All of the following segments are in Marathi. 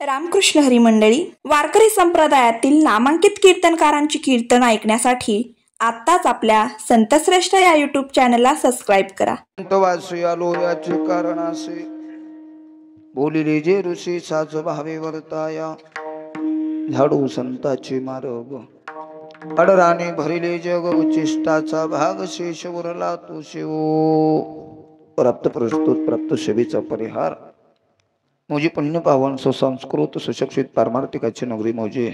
रामकृष्ण हरी मंडळी, वारकरी संप्रदायातील नामांकित कीर्तनकारांची कीर्तन ऐकण्यासाठी आत्ताच आपल्या संतश्रेष्ठ या यूट्यूब चॅनलला सबस्क्राईब करा. याचे कारणासे बोलिले जे ऋषी साज भावे वर्ताया झाडू संताची मार्ग अडराने भरिले जग उच्चिष्टाचा भाग शेष उरला तो शिव प्राप्त प्रस्तुत प्राप्त सेवेचा परिहार मोजे पुण्य पावन सुसंस्कृत सुशिक्षित पारमार्थिकाची नगरी मोजे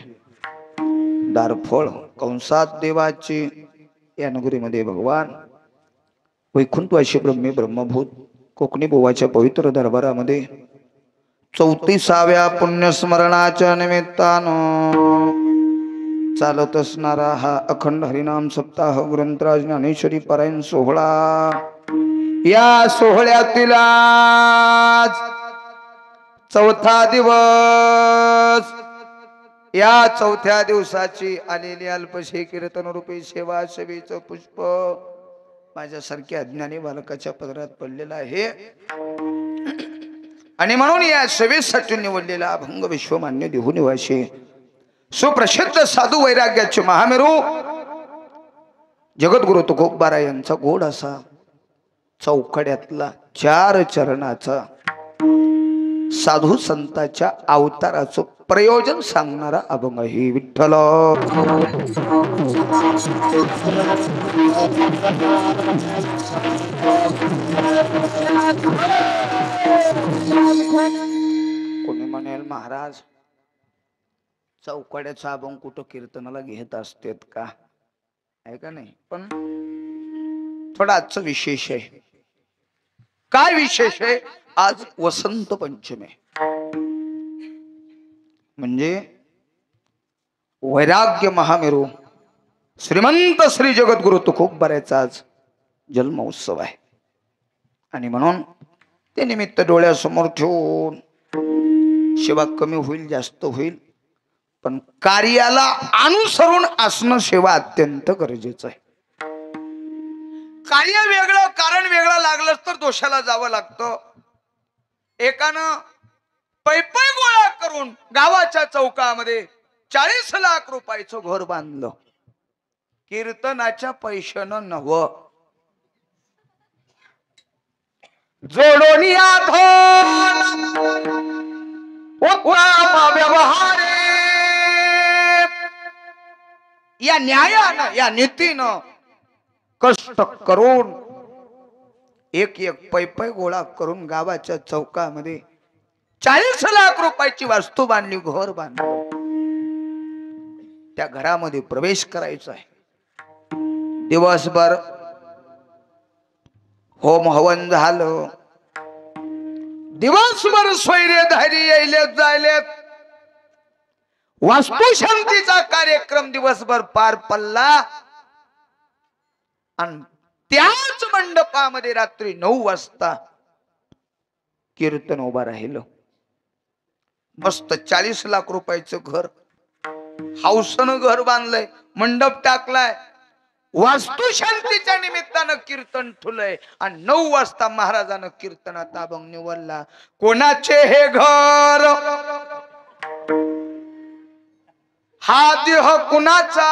दारफळ कंसात देवाची या नगरीमध्ये भगवान वैकुंठवासी ब्रह्मे ब्रह्मभूत कोकणी बोवाच्या पवित्र दरबारामध्ये 34व्या पुण्यस्मरणाच्या निमित्तानं चालत असणारा हा अखंड हरिनाम सप्ताह ग्रंथराज ज्ञानेश्वरी पारायण सोहळा या सोहळ्यातील आज चौथा दिवस या चौथ्या दिवसाची आलेली अल्पशी कीर्तन रूपी सेवा सेवेचं पुष्प माझ्यासारख्या अज्ञानी बालकाच्या पदरात पडलेला आहे आणि म्हणून या सेवेसाठी निवडलेला अभंग विश्वमान्य देहू निवासी सुप्रसिद्ध साधू वैराग्याचे महामेरू जगद्गुरु तुकोबारा यांचा गोड असा चौकड्यातला 4 चरणाचा साधू संताच्या अवताराचं प्रयोजन सांगणारा अभंग आहे. विठ्ठल कोणी म्हणेल महाराज चौकड्याचा अभंग कुठं कीर्तनाला घेत असतेत का, आहे का नाही? पण थोडा आजचं विशेष आहे. काय विशेष आहे? आज वसंत पंचमी म्हणजे वैराग्य महामेरू श्रीमंत श्री जगद्गुरु तुकोबाराचा आज जन्म उत्सव आहे आणि म्हणून ते निमित्त डोळ्यासमोर ठेवून सेवा कमी होईल जास्त होईल पण कार्याला अनुसरून असणं सेवा अत्यंत गरजेचं आहे. कार्य वेगळं कारण वेगळं लागलं तर दोषाला जावं लागतं. एकानं पैपै गोळा करून गावाच्या चौकामध्ये 40 लाख रुपयाचं घर बांधलं. कीर्तनाच्या पैशानं नव्ह, जोडून व्यवहारे या न्यायानं या नीतीनं कष्ट करून एक पैपै गोळा करून गावाच्या चौकामध्ये 40 लाख रुपयाची वस्तू बांधली, घर बांधलं. त्या घरामध्ये प्रवेश करायचा आहे. दिवसभर होम हवन झालं, दिवसभर स्वैर्यधारी यायलेत जायलेत, वास्तुशांतीचा कार्यक्रम दिवसभर पार पडला आणि त्याच मंडपामध्ये रात्री 9 वाजता कीर्तन उभा राहिलं. मस्त 40 लाख रुपयाचं घर हौसनं घर बांधलंय, मंडप टाकलाय, वास्तुशांतीच्या निमित्तानं कीर्तन ठुलय आणि 9 वाजता महाराजानं कीर्तनाचा अभंग निवडला. कोणाचे हे घर, हा देह कुणाचा,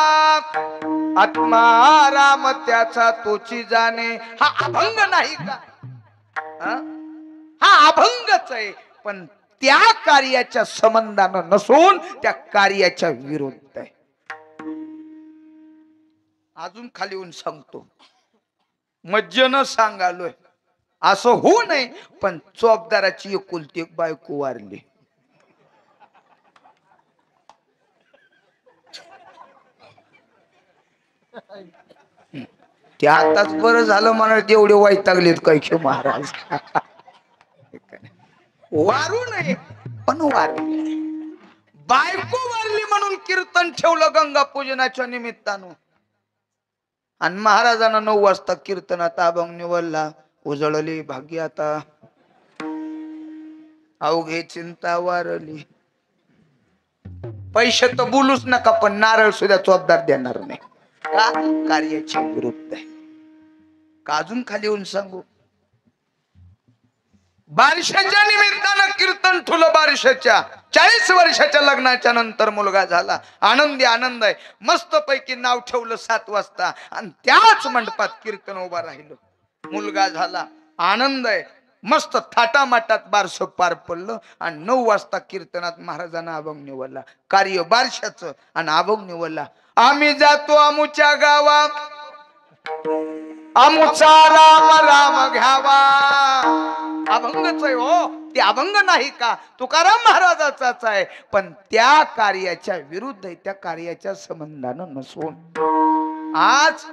आत्मा राम त्याचा तोची जाणे. हा अभंग नाही का? हा अभंगच आहे पण त्या कार्याच्या संबंधानं नसून त्या कार्याच्या विरुद्ध आहे. अजून खाली येऊन सांगतो, मज्जन सांगालोय असं होऊ नये पण चोपदाराची एकुलती एक बायको वारली. ते आताच बरं झालं म्हणा, तेवढे वैतागलेत काय की महाराज. वारू नये पण वारली, बायको वारली म्हणून कीर्तन ठेवलं गंगा पूजनाच्या निमित्तानं आणि महाराजांना 9 वाजता कीर्तनाचा अभंग निवडला. उजळली भाग्य आता अवघे चिंता वारली. पैसे तर बोलूच नका पण नारळ सुद्धा चोपदार देणार नाही. का? कार्याच्या विरुद्ध आहे. का? अजून खाली येऊन सांगू, बारशाच्या निमित्तानं कीर्तन ठुलं बारशाच्या 40 वर्षाच्या लग्नाच्या नंतर मुलगा झाला. आनंदी आनंद आहे. मस्त पैकी नाव ठेवलं 7 वाजता आणि त्याच मंडपात कीर्तन उभा राहिलं. मुलगा झाला, आनंद आहे. मस्त थाटामाटात बारसं पार पडलं आणि 9 वाजता कीर्तनात महाराजांना अभंग निवडला. कार्य बारशाचं आणि अभंग निवडला. आम्ही जातो आमुच्या गावात, आमुचा राम राम घ्यावा. अभंगच आहे हो, ते अभंग नाही का, तुकाराम महाराजाचाच आहे. पण त्या कार्याच्या विरुद्ध आहे, त्या कार्याच्या संबंधानं नसून आज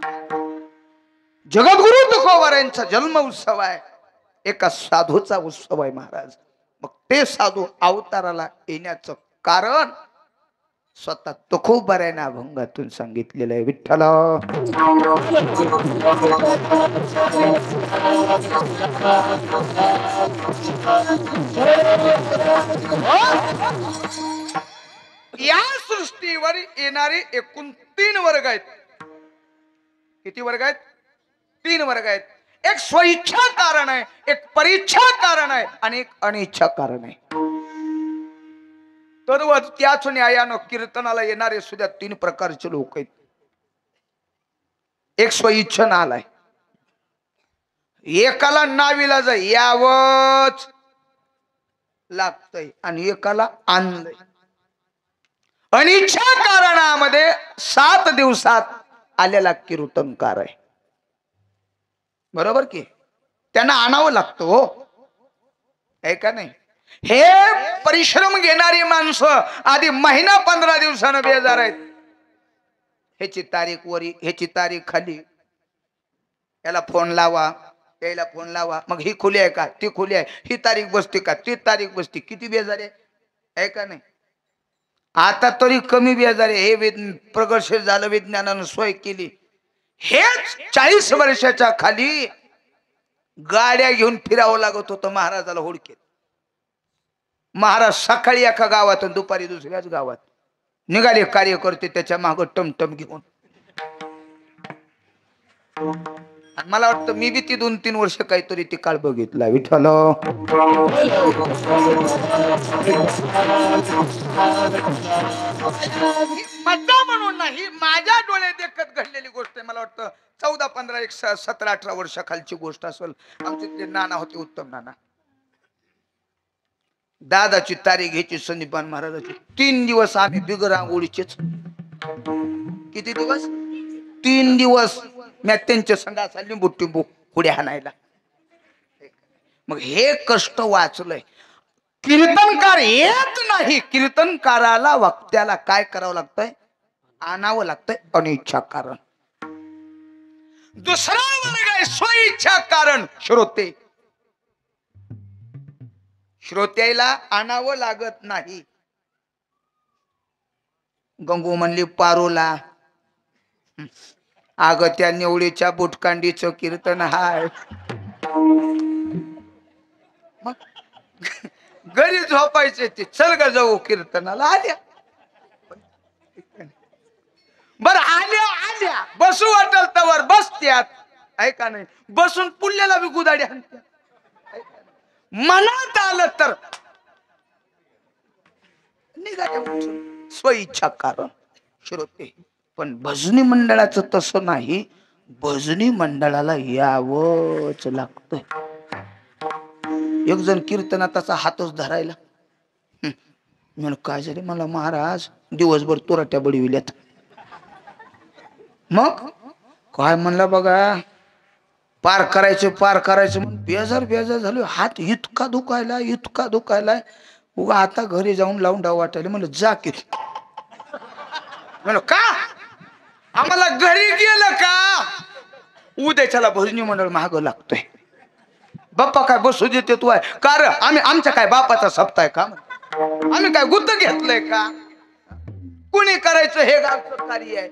जगद्गुरु तुकोबा यांचा जन्म उत्सव आहे. एका साधूचा उत्सव आहे महाराज. मग ते साधू अवताराला येण्याचं कारण स्वतः तुकोबारायनं अभंगातून सांगितलेलं आहे. विठ्ठल या सृष्टीवर येणारे एकूण 3 वर्ग आहेत. किती वर्ग आहेत? 3 वर्ग आहेत. एक स्वइच्छा कारण आहे, एक परीच्छा कारण आहे आणि एक अनिच्छा कारण आहे. तर त्याच न्यायानं कीर्तनाला येणारे सुद्धा 3 प्रकारचे लोक आहेत. एक स्वइच्छा नालाय, एकाला नाविलाज यावंच लागतंय आणि एकाला आणलंय. अनिच्छा कारणामध्ये 7 दिवसात आलेला कीर्तनकार आहे. बरोबर की? त्यांना आणावं लागतं हो, आहे का नाही? हे परिश्रम घेणारी माणसं आधी महिना 15 दिवसानं बेजार आहेत. ह्याची तारीख वरी, ह्याची तारीख खाली, याला फोन लावा, त्याला फोन लावा. मग ही खुली आहे का, ती खुली आहे, ही तारीख बसते का, ती तारीख बसते. किती बेजार आहे का नाही? आता तरी कमी बेजार आहे. हे प्रगतशील झालं, विज्ञानानं सोय केली. हेच 40 वर्षाच्या खाली गाड्या घेऊन फिरावं लागत होतं महाराजाला हुडकेत. महाराज सकाळी एका गावातून दुपारी दुसऱ्याच गावात निघाले कार्यकर्ते त्याच्या माग टमटम घेऊन. मला वाटतं मी बी ती 2-3 वर्ष काहीतरी ती काळ बघितला. विठ्ठल मजा म्हणून नाही, माझ्या डोळे देखत घडलेली गोष्ट आहे. मला वाटतं 14, 15, 17, 18 वर्षाखालची गोष्ट असेल. आमचे नाना होते, उत्तम नाना. दादाची तारीख घ्यायची संदीपान महाराजाची. 3 दिवस आम्ही बिगर आंघोळीचेच. किती दिवस? 3 दिवस मी त्यांच्या संघाचा लिंबू टिंबू पुढे हाणायला. मग हे कष्ट वाचलंय. कीर्तनकार येत नाही, कीर्तनकाराला वक्त्याला काय करावं लागतंय? आणावं लागतंय अनिच्छा कारण. दुसरा वर्ग आहे स्वइच्छा कारण, श्रोते. श्रोत्याला आणावं लागत नाही. गंगू म्हणली पारोला, अग त्या निवळीच्या बुटकांडीचं कीर्तन हाय. मग घरी झोपायचे ते, चल ग जाऊ कीर्तनाला. आल्या बर, आल्या बसू वाटल तवर बसत्यात, ऐका नाही. बसून पुल्ल्याला बी गुदाडी हाणत्यात. मनात आलं तर निघाले स्वइच्छा कारण श्रोते. पण भजनी मंडळाचं तसं नाही. भजनी मंडळाला यावंच लागतं. एक जण कीर्तनात असा हातच धरायला. म्हणून काय झाले, मला महाराज दिवसभर तुराट्या बडविल्यात. मग काय म्हणला बघा, पार करायचं म्हणून बेजार झालो. हात इतका दुखायलाय. उगा आता घरी जाऊन लावून डाव वाटायला. म्हणलं जा की. म्हणलं का आम्हाला घरी गेलं का उद्याच्याला भजनी मंडळ महाग लागतोय. बाप्पा काय बसू देते तू आहे का रे? आमच्या काय बापाचा सप्ताह का? आम्ही काय गुत्त घेतलंय का? कुणी करायचं हे गावचं कार्य आहे.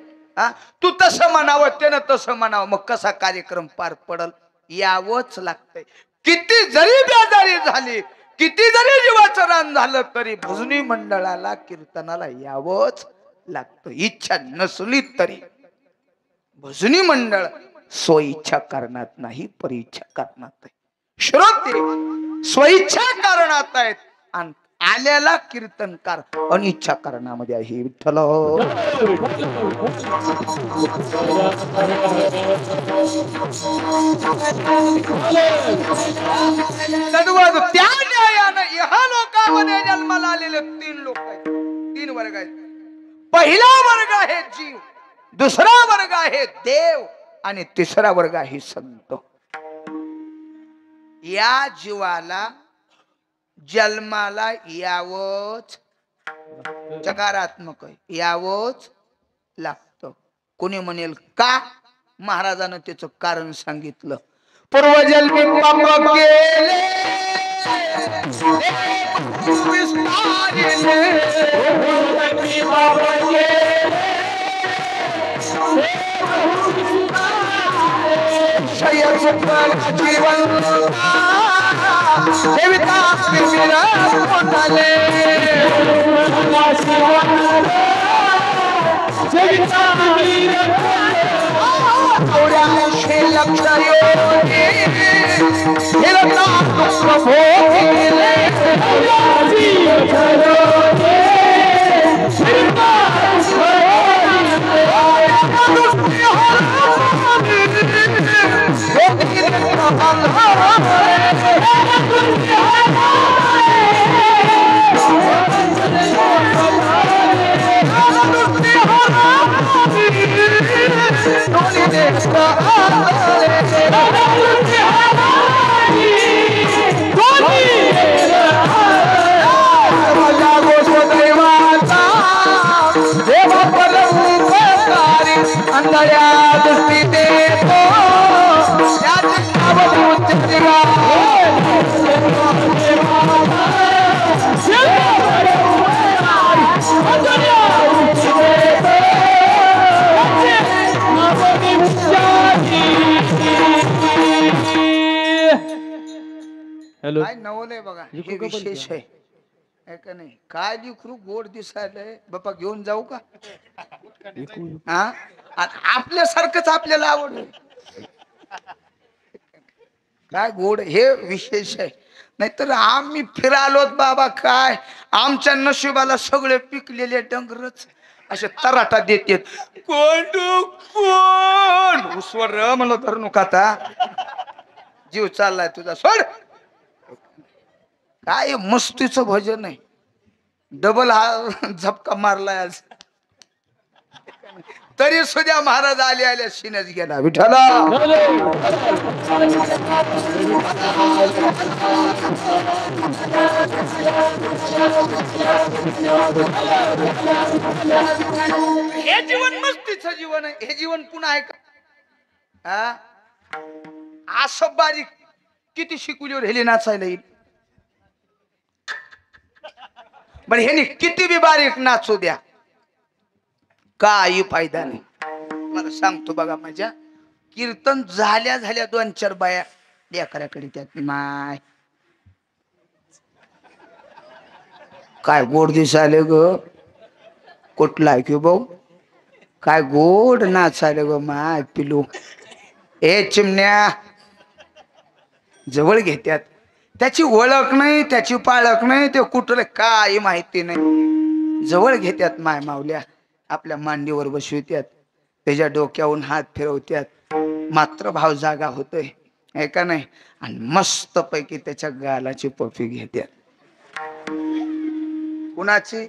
तू तसं म्हणावं, त्यानं तसं म्हणावं, मग कसा कार्यक्रम पार पडल? यावंच लागतंय. किती जरी बेजारी झाली, किती जरी जीवाचं रान झालं तरी भजनी मंडळाला कीर्तनाला यावंच लागतं. इच्छा नसली तरी भजनी मंडळ स्वइच्छा करण्यात नाही, परीच्छा करण्यात आहे. श्रोते, स्वइच्छा कारणात आहेत आणि आल्याला कीर्तनकार अनिच्छा कारणामध्ये आहे. विठ्ठल तद्वत त्या न्यायानं ह्या लोकांमध्ये जन्माला आलेले 3 लोक आहेत, 3 वर्ग आहेत. पहिला वर्ग आहे जीव, दुसरा वर्ग आहे देव आणि तिसरा वर्ग आहे संत. या जीवाला जन्माला यावंच सकारात्मक यावंच लागतं. कोणी म्हणेल का? महाराजानं त्याचं कारण सांगितलं. पूर्वजन्मी पाप केले काय नवलंय बघा. हे विशेष आहे का नाही? काय लिखरू गोड दिसायलंय बापा, घेऊन जाऊ का? हा, आपल्यासारखंच आपल्याला आवडलं. काय गोड, हे विशेष आहे. नाहीतर आम्ही फिरालोत बाबा, काय आमच्या नशिबाला सगळे पिकलेले डंगरच असे तराटा देतात. कोण कोण उसवर म्हणलं धरू नका, आता जीव चाललाय तुझा, सोड. काय मस्तीचं भजन आहे. डबल हा झपका मारलाय आज, तरी सुद्धा महाराज आले आल्या शिनच गेला. विठ्ठला हे जीवन मस्तीचं जीवन आहे. हे जीवन पुन्हा आहे का? असं बारीक किती शिकवलीवर हेली नाचायला येईल. पण ह्यानी किती बी बारीक नाचू द्या, काही फायदा नाही. मला सांगतो बघा, माझ्या कीर्तन झाल्या झाल्या 2-4 बाया लेकराकडे त्यात माय काय गोड दिसायले ग, कुठला की भाऊ काय गोड नाचायले ग माय पिलू. ए चिमण्या, जवळ घेत्यात. त्याची ओळख नाही, त्याची पाळख नाही, ते कुठलं काही माहिती नाही. जवळ घेत्यात माय मावल्या, आपल्या मांडीवर बसवित्यात, त्याच्या डोक्यावरून हात फिरवत्यात. मात्र भाव जागा होतोय आहे का नाही, आणि मस्त पैकी त्याच्या गालाची पफी घेत्यात. कुणाची?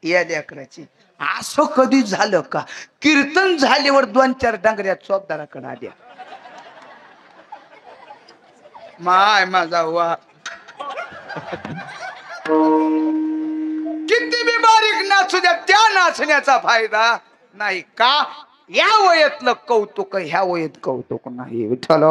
या लेकराची. असं कधी झालं का कीर्तन झाल्यावर 2-4 डांगऱ्या चौकदाराकडे आल्या? माय माझा वा, किती बी बारीक नाचू द्या, त्या नाचण्याचा फायदा नाही. का? या वयातलं कौतुक ह्या वयात कौतुक नाही. विठ्ठल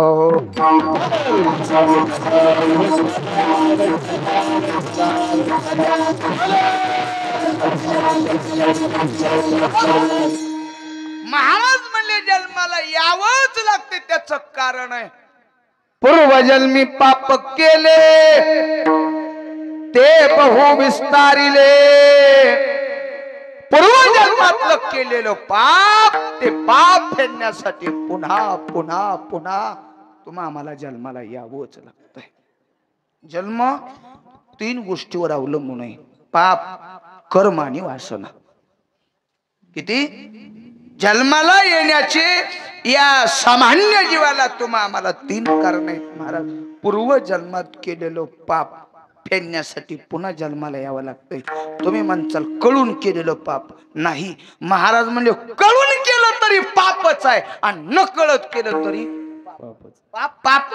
महाराज म्हणले जन्माला यावंच लागते, त्याचं कारण आहे पूर्वजन्मी पाप केले ते बहु विस्तारिले. पूर्वजन्मातलं केलेलं पाप, ते पाप फेडण्यासाठी पुन्हा पुन्हा पुन्हा तुम्हा आम्हाला जन्माला यावंच लागतंय. जन्म 3 गोष्टीवर अवलंबून आहे, पाप, कर्म आणि वासना. किती? जन्माला येण्याचे या सामान्य जीवाला आम्हाला 3 कारण आहेत महाराज. पूर्व जन्मात केलेलं पाप फेडण्यासाठी पुन्हा जन्माला यावं लागतंय. तुम्ही म्हणचाल कळून केलेलं पाप नाही. महाराज म्हणजे कळून केलं तरी पापच आहे आणि न कळत केलं तरी पाप.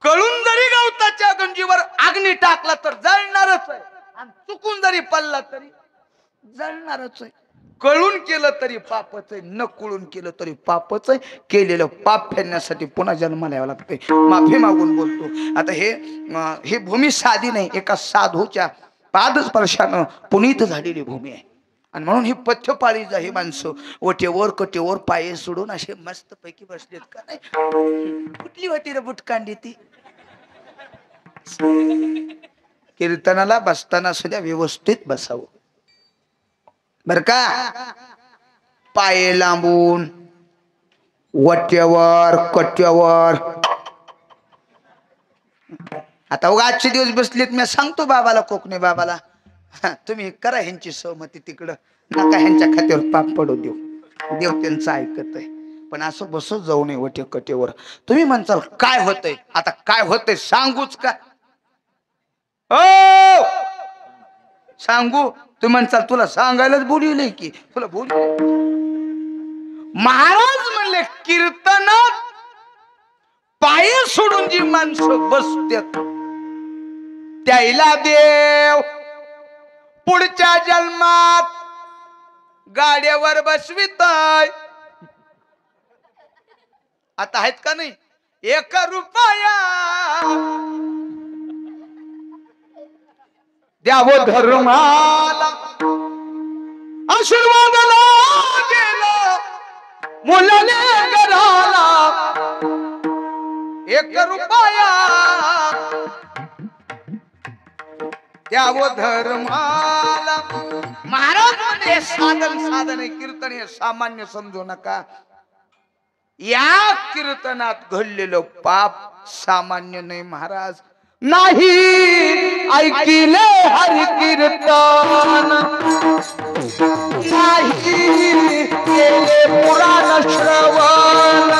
कळून जरी गवताच्या गंजीवर अग्नी टाकला तर जळणारच आहे आणि चुकून जरी पडला तरी जळणारच आहे. कळून केलं तरी पापच आहे, न कळून केलं तरी पापच आहे. केलेलं पाप फेडण्यासाठी पुन्हा जन्माला यावं लागतंय. माफी मागून बोलतो. आता हे भूमी साधी नाही, एका साधूच्या पादस्पर्शानं पुनीत झालेली भूमी आहे. आणि म्हणून ही पथ्यपाळी ही माणसं ओटेवर कटेवर पाये सोडून असे मस्त पैकी बसलेत का नाही. कुठली होती रे बुटकांडी ती. कीर्तनाला बसताना सुद्धा व्यवस्थित बसावं बर का. पाये लांबून वट्यावर कट्यावर. आता उगा आजचे दिवस बसलेत, मी सांगतो बाबाला, कोकणे बाबाला, तुम्ही करा ह्यांची सहमती तिकडं, नका ह्यांच्या खात्यावर पाप पडू देऊ. देव त्यांचं ऐकत आहे. पण असं बसत जाऊ नये वटे कटेवर. तुम्ही म्हणताल काय होतंय, आता काय होतंय सांगूच का? ओ सांगू? तुम्ही म्हणताल तुला सांगायलाच बोलवलंय की, तुला बोलवलंय. महाराज म्हणले कीर्तनात पाय सोडून जी माणसं बसतात त्याला देव पुढच्या जन्मात गाड्यावर बसविताय. आता आहेत का नाही? 1 रुपया द्यावं धर्माला, आशीर्वादाला गेला मुलाने घराला. 1 रुपया द्यावं धर्माला. महाराज म्हणजे साधन आहे. कीर्तन हे सामान्य समजू नका. या कीर्तनात घडलेलं पाप सामान्य नाही महाराज. नाही ऐकिले हरि कीर्तन, नाही केले पुराण श्रवण,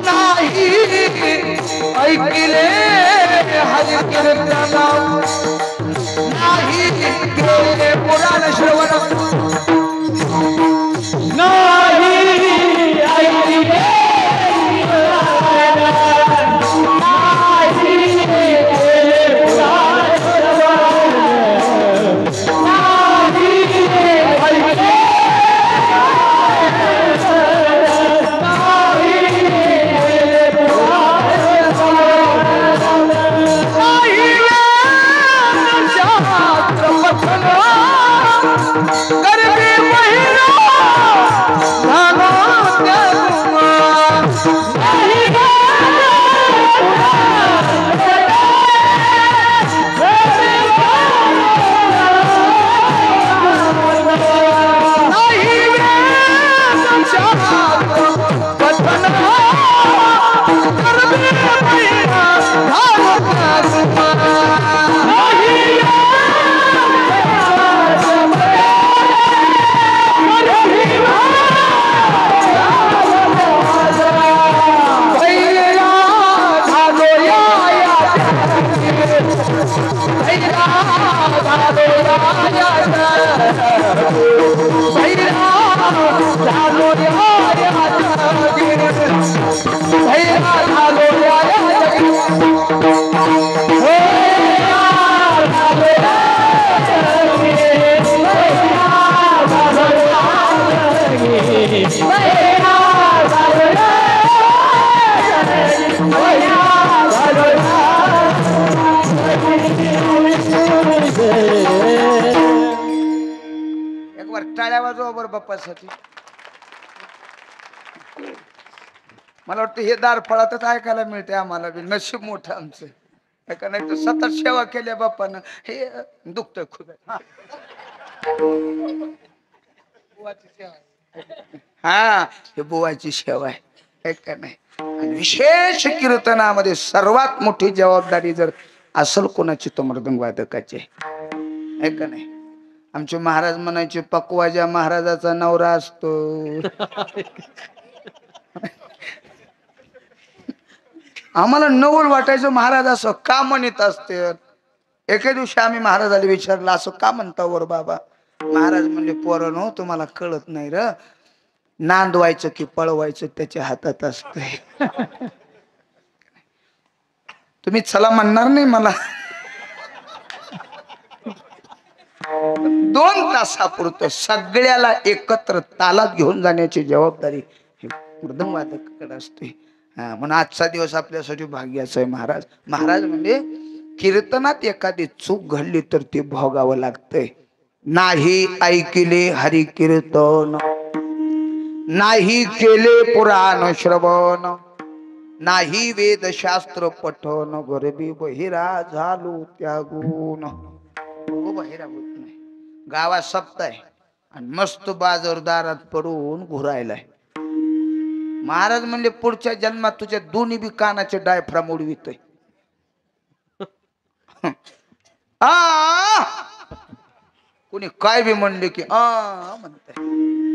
नाही ऐकिले हरि कीर्तन, नाही केले पुराण श्रवण, नाही ऐकिले बाप्पासाठी. मला वाटतं हे दार फळातच ऐकायला मिळते आम्हाला बी. नशीब मोठं आमचं का नाही तर सतत सेवा केल्या बाप्पानं. हे दुखतंय खूप. हा हे बुवाची सेवा आहे. का नाही. आणि विशेष कीर्तनामध्ये सर्वात मोठी जबाबदारी जर असल कोणाची तो मृदंग वादकाची आहे का नाही. आमचे महाराज म्हणायचे पकवाजा महाराजाचा नवरा असतो. आम्हाला नवल वाटायचं महाराज असं का म्हणत असते. एके दिवशी आम्ही महाराजाला विचारलं असं का म्हणता वर बाबा. महाराज म्हणले पोरांनो तुम्हाला कळत नाही र, नांदवायचं की पळवायचं त्याच्या हातात असतंय. तुम्ही चला म्हणणार नाही मला. 2 तासापुरतं सगळ्याला एकत्र तालात घेऊन जाण्याची जबाबदारी हे मृदंग वादकाकडे असते. म्हणून आजचा दिवस आपल्यासाठी भाग्याचा आहे. महाराज महाराज म्हणजे कीर्तनात एखादी चूक घडली तर ते भोगावं लागतंय. नाही ऐकिले हरी कीर्तन, नाही केले पुराण श्रवण, नाही वेदशास्त्र पठन, गरबी बहिरा झालो त्यागून. बहिरा होत नाही. गावात सप्ताह आणि मस्त बाजारदारात पडून घुरायलाय. महाराज म्हणले पुढच्या जन्मात तुझ्या दोन्ही बी कानाचे डायफ्राम उडवितोय. कुणी काय बी म्हणले की म्हणताय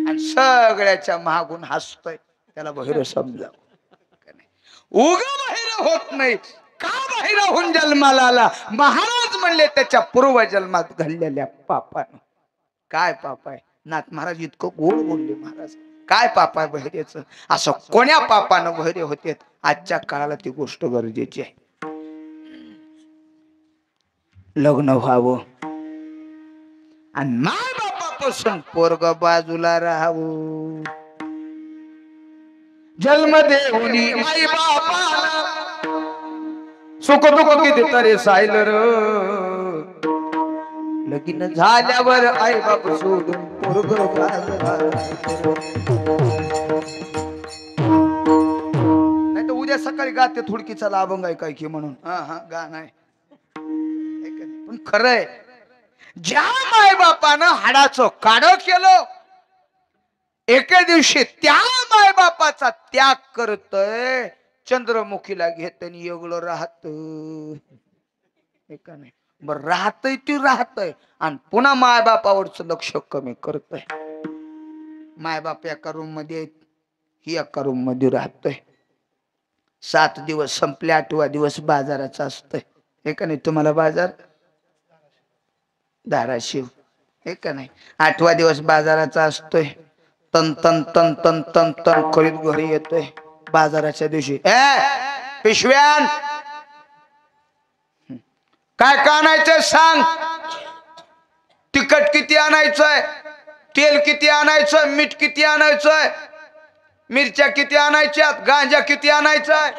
आणि सगळ्याच्या मागून हसतोय. त्याला बहिर समजा उग बहिर होत नाही. का बहिर होऊन जन्माला आला. महाराज म्हणले त्याच्या पूर्व जन्मात घडलेल्या पापानं. काय पाप आहे नाथ महाराज इतकं गोड बोलले. महाराज काय पाप आहे बहिरेचं. असं कोण्या पापानं बहिरे होते आजच्या काळाला ती गोष्ट गरजेची आहे. लग्न व्हावं आणि माय बापापासून पोरग बाजूला राहावं. जन्म देऊनी आई बापाला सुख दुःख किती तरी सायल र. लगीन झाल्यावर आई बाप सोडून पोरग नाही तर उद्या सकाळी गाते थोडकीचा लाभंग आहे काय की म्हणून गाणं आहे. पण खरंय ज्या माय बापानं हाडाचं काढ केलं एके दिवशी त्या माय बापाचा त्याग करतोय. चंद्रमुखीला घेत आणि एवढं राहत नाही. बरं राहतय ती राहतय आणि पुन्हा माय बापावरच लक्ष कमी करतय. माय बाप एका रूम मध्ये ही एका रूम मध्ये राहतोय. 7 दिवस संपले 8वा दिवस बाजाराचा असतोय. हे का नाही. तुम्हाला बाजार धाराशिव हे का नाही. 8वा दिवस बाजाराचा असतोय. तन तन तन तन तन तन करीत घरी येतोय. बाजाराच्या दिवशी पिशव्यान काय का आणायचंय सांग. तिखट किती आणायचंय, तेल किती आणायचंय, मीठ किती आणायचंय, मिरच्या किती आणायच्यात, गांजा किती आणायचाय.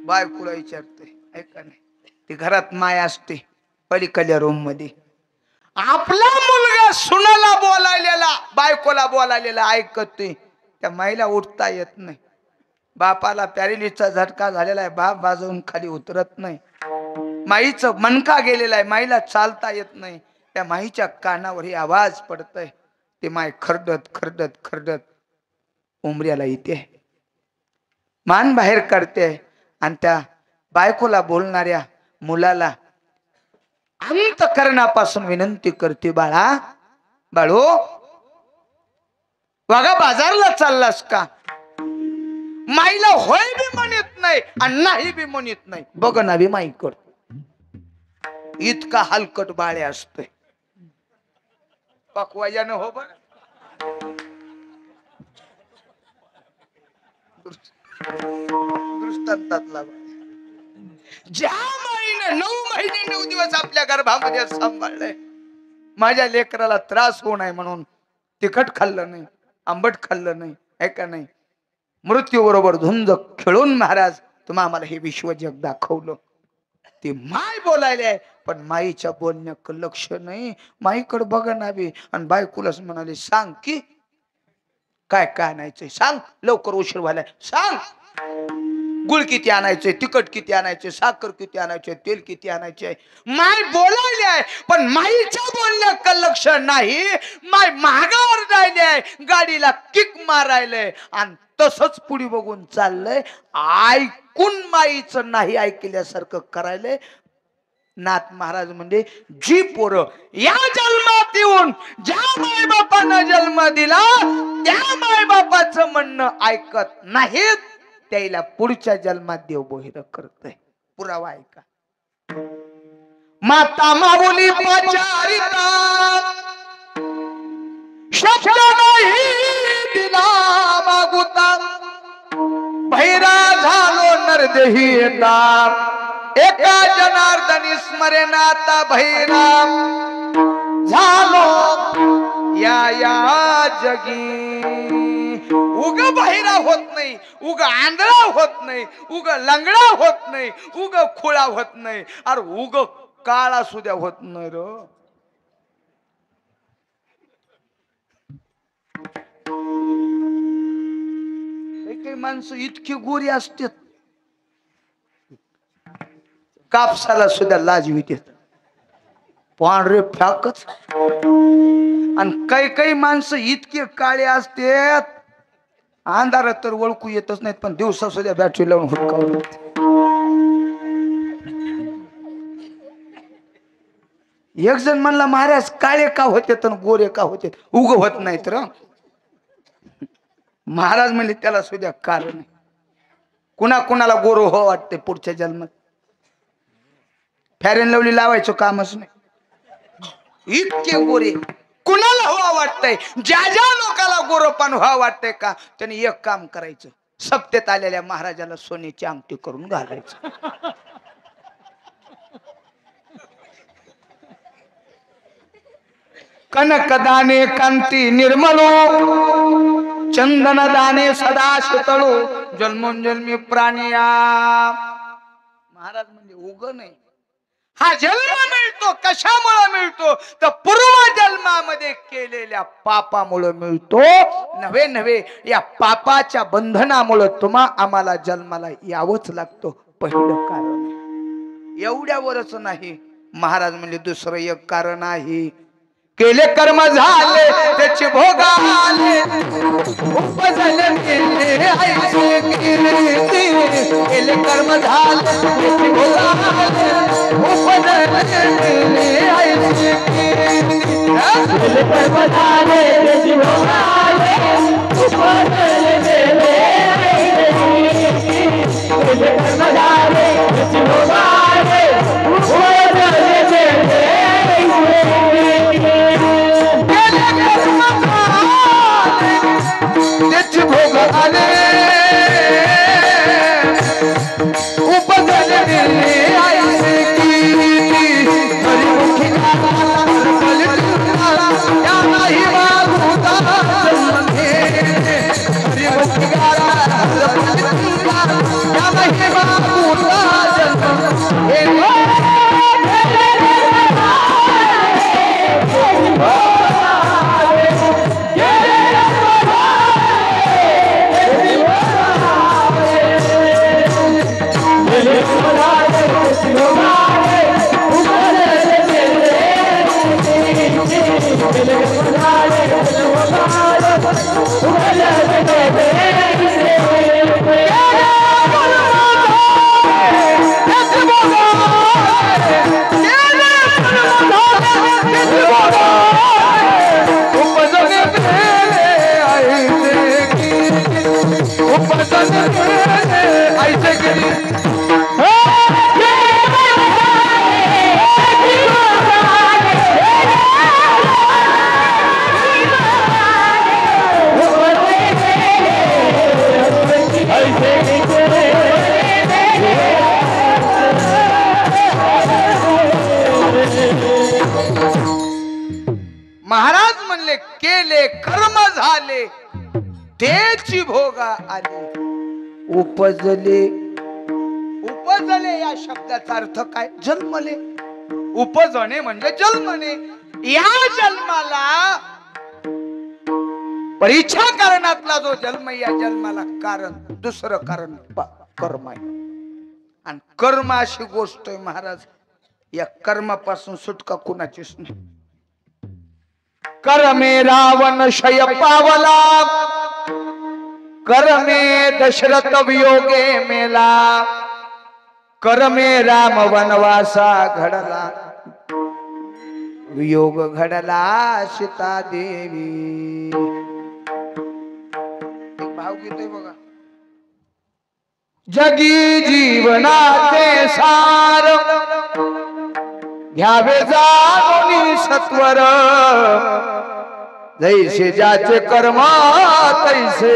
बायकोला विचारते ऐका नाही. ती घरात माय असते पलीकडल्या रूम मध्ये. आपला मुलगा सुनाला बोलायलेला बायकोला बोलायलेला ऐकतोय. त्या माईला उठता येत नाही. बापाला पॅरेलिसचा झटका झालेला आहे. बाप बाजून खाली उतरत नाही. माईचं मनका गेलेला आहे. माईला चालता येत नाही. त्या माईच्या कानावर आवाज पडतोय. ते माय खरडत खरडत खरडत उमऱ्याला येते. मान बाहेर काढते आणि त्या बायकोला बोलणाऱ्या मुलाला अंतःकरणापासून विनंती करते. बाळा बाळू वागा बाजारला चाललास का. माईला होय बी म्हणत नाही आणि नाही बी म्हणत नाही. बघ ना बी माई कर. इतका हलकट बाळे असतोय. पकवायला हो बर दृष्टांतातला. ज्या माईने 9 महिने 9 दिवस आपल्या गर्भामध्ये सांभाळलंय. माझ्या लेकराला त्रास होऊ नये म्हणून तिखट खाल्लं नाही, आंबट खाल्लं नाही है का नाही. मृत्यू बरोबर झुंज खेळून महाराज तुम्ही आम्हाला हे विश्व जग दाखवलं. ती माय बोलायला आहे पण माईच्या बोलण्याकडे लक्ष नाही. माईकडे बघा ना बी. आणि बायकोलाच म्हणाले सांग की काय काय आणायचंय सांग. लवकर उशीर व्हायलाय सांग. गुळ किती आणायचे, तिखट किती आणायचे, साखर किती आणायचे, तेल किती आणायचे. माय बोलायले आहे पण माईच्या बोलण्यात लक्ष नाही. माय महागावर जायले, गाडीला किक मारायले आणि तसंच पुढे बघून चाललंय. ऐकून माईचं नाही ऐकल्यासारखं करायले. नाथ महाराज म्हणजे जी पोरं या जन्मात येऊन ज्या मायबापानं जन्म दिला त्या मायबापाचं म्हणणं ऐकत नाहीत, त्याला पुढच्या जन्मात देव बोहिर करतय. पुरावा ऐका. माता माऊली पाचारिता शब्द नाही दिला मागुता, भैरा झालो नरदेही येता. एका जनार्दनी स्मरणाता भैरा झालो या जगी. उग बहिरा होत नाही, उग आंधळा होत नाही, उग लंगडा होत नाही, उग खुळा होत नाही, अरे उग काळा सुद्धा होत नाही रो. काही माणसं इतकी गोरी असतात कापसाला सुद्धा लाजवीत पांढरे फ्याकच. आणि काही काही माणसं इतके काळे असतात अंधारात तर ओळखू येतच नाहीत, पण दिवसा सुद्धा बॅटरी लावून हुडकावं. एक जण म्हणला महाराज काळे का होते तर गोरे का होते, उग होत नाही तर. महाराज म्हणले त्याला सुद्धा कारण आहे. कुणा कुणाला गोरो हो वाटते पुढच्या जन्मात. फॅर अँड लवली लावायचं कामच नाही. इतके गोरे कुणाला व्हा वाटतंय, ज्या ज्या लोकाला गोरोपान व्हा वाटतंय का त्यांनी एक काम करायचं, सप्तेत आलेल्या महाराजाला सोन्याची अंगठी करून घालायचं. कनक दाने कांती निर्मलो, चंदन दाने सदा शीतळो, जन्मोजन्मी प्राणिया. महाराज म्हणजे उग नाही. हा जन्म मिळतो कशामुळे मिळतो तर पूर्व जन्मामध्ये केलेल्या पापामुळे मिळतो. नव्हे नव्हे या पापाच्या बंधनामुळे तुम्हा आम्हाला जन्माला यावंच लागतो. पहिलं कारण एवढ्यावरच नाही. महाराज म्हणजे दुसरं एक कारण आहे. केले कर्म झाले त्याचे भोग आले, उपजले ऐसे कीर्ती. केले कर्म झाले त्याचे भोग आले, उपजले ऐसे कीर्ती. केले कर्म झाले त्याचे भोग आले, उपजले ऐसे कीर्ती. केले कर्म झाले त्याचे भोग आले, त्याचे भोग आले, उपजले ऐसे कीर्ती. हरिमुखी या नाही मागुता जन्म घेणे, हरिमुखी या नाही मागुता जन्म घेणे. महाराज म्हणले केले कर्म झाले त्याची भोगा आले, उपजले. उपजले या शब्दाचा अर्थ काय? जन्मले. उपजणे म्हणजे जन्मने. या जन्माला परीक्षा कारणातला जो जन्म, या जन्माला कारण दुसरं कारण कर्म आहे. आणि कर्म अशी गोष्ट आहे महाराज, या कर्मापासून सुटका कुणाचीच नाही. कर्मे रावण शय पावला, कर्मे दशरथ वियोगे मेला, कर्मे राम वनवासा घडला, वियोग घडला सीता देवी. एक भावगीत आहे बघा. जगी जीवनाचे सार, घ्यावे जाणून सत्वर, जैसे ज्याचे कर्म तैसे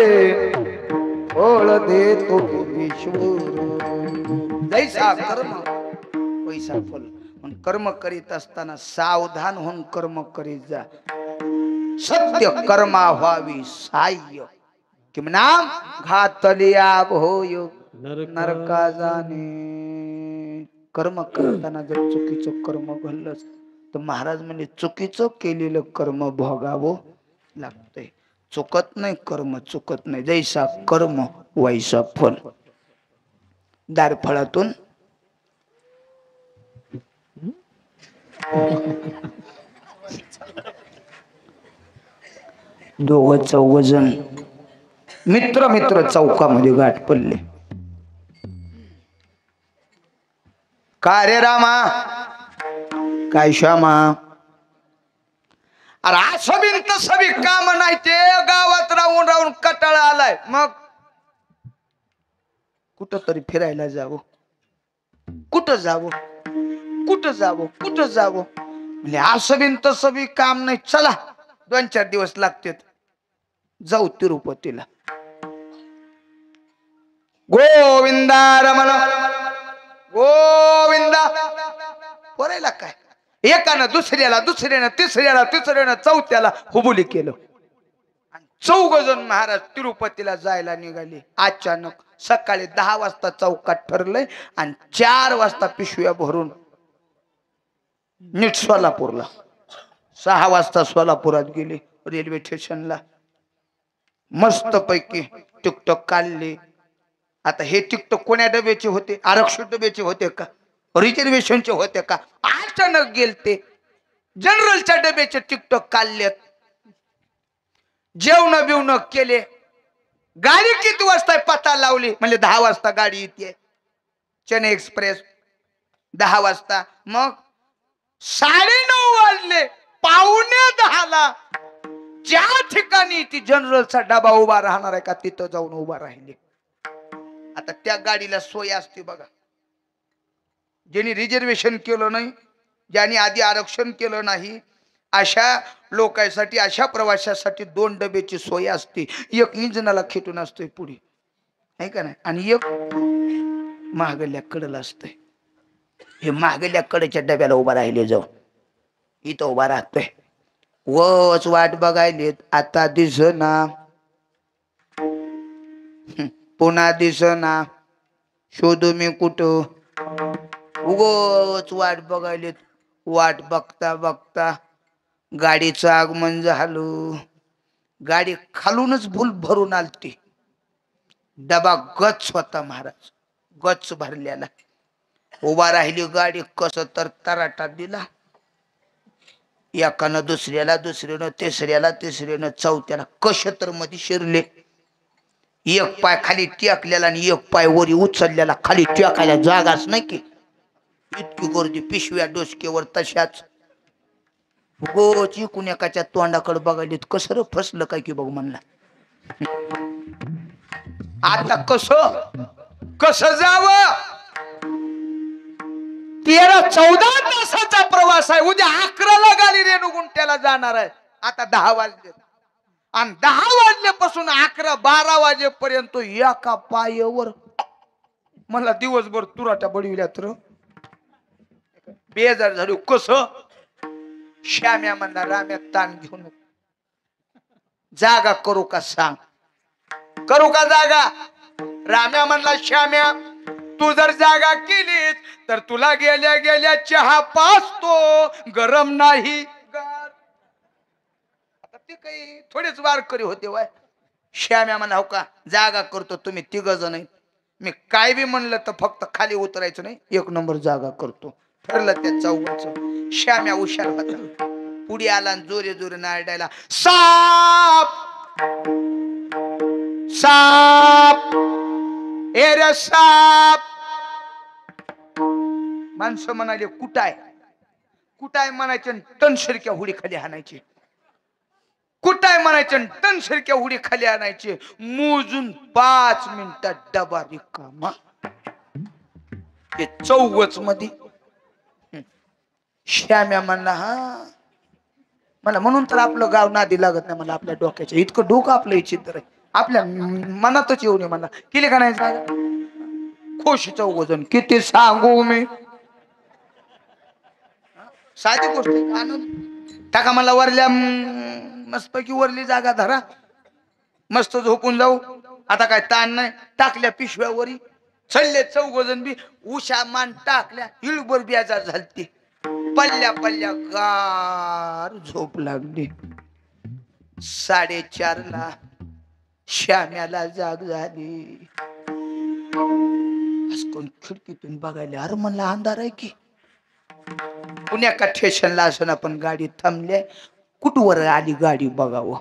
फळ देतो ईश्वर. जैसा कर्म वैसा फल. कर्म करीत असताना सावधान होऊन कर्म करीत जा. सत्य कर्मा व्हावी साह्य, किंवा घातलिया भोय नरका जाणे. कर्म करताना जर चुकीचं कर्म घडलंच तर महाराज म्हणजे चुकीचं केलेलं कर्म भोगावं लागतंय. चुकत नाही कर्म, चुकत नाही. जैसा कर्म वैसा फल. दारफळातून दोघं चौघजण मित्र मित्र चौकामध्ये गाठ पडले. काय रे रामा, काय श्यामा, अरे असं बिन तसं बी काम नाही ते. गावात राहून राहून कटाळा आलाय. मग कुठं तरी फिरायला जावं. कुठं जावं, कुठं जावं, कुठं जावं. म्हणजे असं बिन तसं बी काम नाही. चला 2-4 दिवस लागतात, जाऊ तिरुपतीला. गोविंदा रमण गोविंदा. पोरायला काय, एकानं दुसऱ्याला, दुसऱ्यानं तिसऱ्याला, तिसऱ्यानं चौथ्याला हुबुली केलं. चौघ जण महाराज तिरुपतीला जायला निघाले. अचानक सकाळी 10 वाजता चौकात ठरलंय आणि 4 वाजता पिशव्या भरून नीट सोलापूरला. 6 वाजता सोलापुरात गेले रेल्वे स्टेशनला. मस्त पैकी टिकटॉक काढले. आता हे टिकटॉक कोण्या डब्याचे होते? आरक्षित डब्याचे होते का, रिझर्वेशनचे होते का? अचानक गेलते जनरलच्या डब्याचे टिकटॉक काढलेत. जेवण बिवण केले. गाडी किती वाजता पता लावली म्हणजे 10 वाजता गाडी येते चेन्नई एक्सप्रेस. 10 वाजता. मग 9:30 वाजले. 9:45 ज्या ठिकाणी ती जनरलचा डबा उभा राहणार आहे का तिथं जाऊन उभा राहिले. आता त्या गाडीला सोय असते बघा. ज्यांनी रिझर्वेशन केलं नाही, ज्यांनी आधी आरक्षण केलं नाही, अशा लोकांसाठी, अशा प्रवाशासाठी 2 डब्याची सोय असते. एक इंजनाला खेटून असतोय पुढे, आहे का नाही, आणि एक महागल्या कडला असतंय. हे महागल्या कडेच्या डब्याला उभा राहिले. जाऊन इथं उभा राहतोय. वच वाट बघायलेत. आता दिसना, पुन्हा दिसना. शोधू मी कुठं. उगोच वाट बघायलेत. वाट बघता बघता गाडीचं आगमन झालं. गाडी खालूनच भूल भरून आलती. डबा गच होता महाराज, गच भरलेला. उभा राहिली गाडी. कसं तर तराटा दिला. एकानं दुसऱ्याला, दुसऱ्यानं तिसऱ्याला, तिसऱ्यानं चौथ्याला. कश तर मध्ये शिरले. एक पाय खाली टेकलेला आणि एक पाय वरी उचललेला. खाली टेकायला जागाच नाही की. इतकी गर्दी. पिशव्या डोसकेवर तशाच. गोची कुण्याकाच्या तोंडाकडे बघायला. कसं रे फसलं काय की बघ म्हणला. आता कसं जावं. 13-14 तासाचा प्रवास आहे. उद्या 11ला गाडी रेणुगुंट्याला जाणार आहे. आता 10 वाजले आणि 10 वाजल्यापासून 11-12 वाजेपर्यंत एका पायावर मला दिवसभर तुराट्या बडविल्यात र. बेजार झालो. कसं श्याम्या म्हणला राम्या ताण घेऊन जागा करू का सांग. करू का जागा. राम्या म्हणला श्याम्या तू जर जागा केलीस तर तुला गेल्या गेल्या चहा पाचतो. गरम नाही गार. आता ते काही थोडेच वारकरी होते वाय. श्याम्या म्हणा हो का जागा करतो. तुम्ही 3 जण मी काय बी म्हणलं तर फक्त खाली उतरायचं नाही, 1 नंबर जागा करतो. ठरलं त्या चौघाचं. श्याम्या हुशार होता, पुढे आला जोरे जोरे नारडायला, साप साप ए रे साप. माणसं म्हणाले कुठाय कुठाय म्हणायचे, टनशरक्या हुडी खाली हाणायची. कुठाय म्हणायचे, टनशरक्या हुडी खाली आणायचे. मोजून 5 मिनिटात डबा रिकामा. हे चौघच मध्ये श्याम्या म्हणला, हा मला म्हणून तर आपलं गाव नादी लागत नाही. मला आपल्या डोक्याच्या इतकं डोकं आपलं चित्र आहे, आपल्या मनातच येऊ नये. मला केले का नाही खुशी चौघजण, किती सांगू मी. साधी गोष्ट आणून टाका मला वरल्या, मस्तपैकी वरली जागा धरा, मस्त झोपून जाऊ. आता काय ताण नाही. टाकल्या पिशव्यावरी, चढले चौघजण बी. उषा मान टाकल्या, हिळभर बेजार झालती. पल्ल्या पल्ल्या गार झोप लागली. 4:30 ला श्याम्याला जाग झाली. आज कोण खिडकीतून बघायला, अरे म्हणला अंधार आहे की. पुण्या का स्टेशनला असं आपण गाडी थांबल्या, कुठवर आली गाडी बघावं.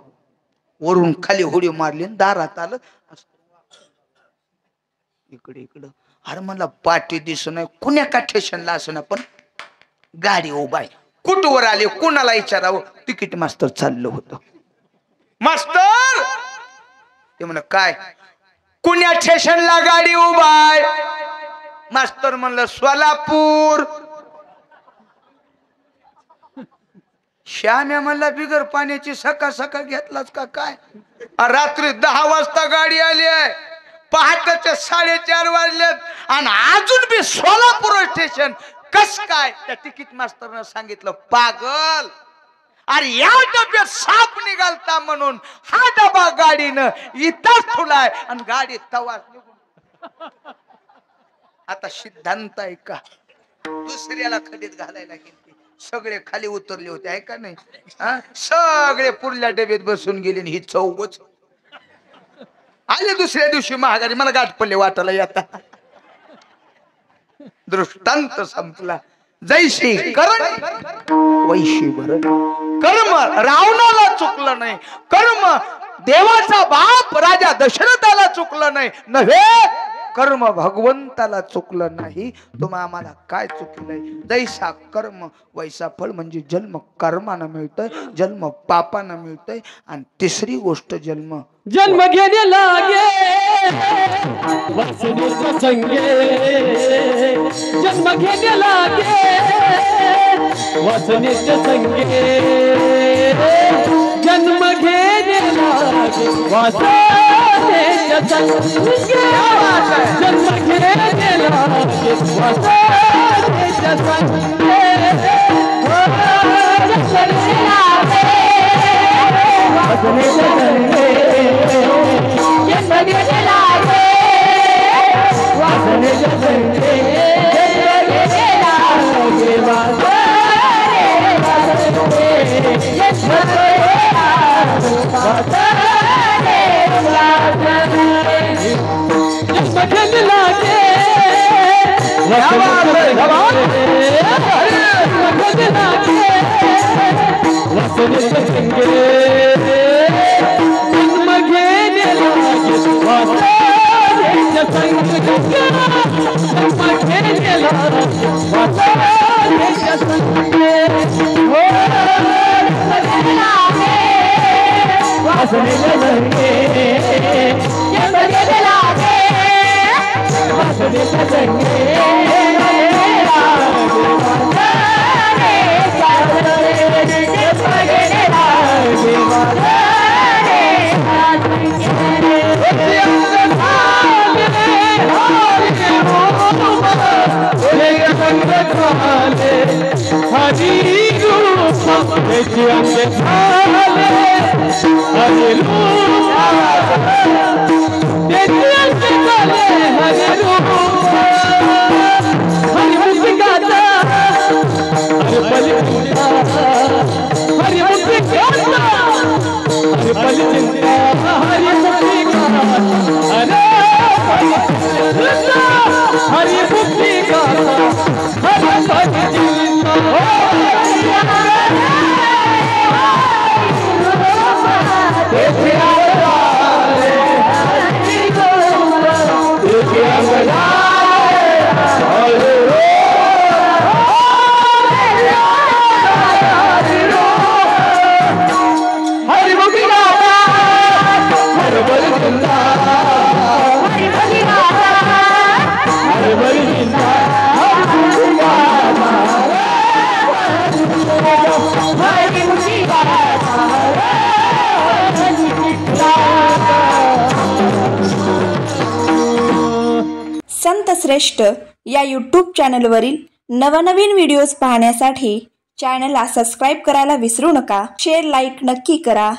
वरून खाली होडी मारली, दारात आलं. इकडे इकडं, अरे म्हणला पाठी दिसत नाही. कुण्या का स्टेशनला असं आपण गाडी उभाय, कुठवर आले, कुणाला विचारावं. तिकीट मास्तर चाललं होतं. मास्तर ते म्हण, काय कुण्या स्टेशनला गाडी उभाय. मास्तर म्हणलं सोलापूर. श्याम्या म्हणला बिगर पाण्याची सकाळ सकाळ घेतलाच का काय. रात्री 10 वाजता गाडी आली आहे, पहाटेचे 4:30 वाजलेत आणि अजून बी सोलापूर स्टेशन कस काय. त्या तिकीट मास्तरनं सांगितलं, पागल, अरे या डब्यात साप निघालता म्हणून हा डबा गाडीनं इथंच ठेवलाय आणि गाडी तवाच निघून. आता सिद्धांत आहे का, दुसऱ्याला खडीत घालायला गेली. सगळे खाली उतरले होते आहे का नाही. सगळे पुढल्या डब्यात बसून गेले. ही चौघच आले दुसऱ्या दिवशी महागारी. मला गाठ पडले वाटायला येता. दृष्टांत संपला. जैशी कर्म वैशी भरण. कर्म रावणाला चुकलं नाही, कर्म देवाचा बाप राजा दशरथाला चुकलं नाही, नव्हे कर्म भगवंताला चुकलं नाही. तुम्हा आम्हाला काय चुकलंय. जैसा कर्म वैसा फळ. म्हणजे जन्म कर्मानं मिळतोय, जन्म पापानं मिळतोय. आणि तिसरी गोष्ट जन्म घेणे लागे वसनेच्या संगे. जन्म घेणे लागे वसनेच्या संगे. जन्म घेणे लागे वसनेच्या संगे. जन्म घेणे लागे वसनेच्या संगे. Hare संत श्रेष्ठ या यूट्यूब चॅनलवरील नवनवीन व्हिडिओज पाहण्यासाठी चॅनलला सबस्क्राईब करायला विसरू नका. शेअर लाईक नक्की करा.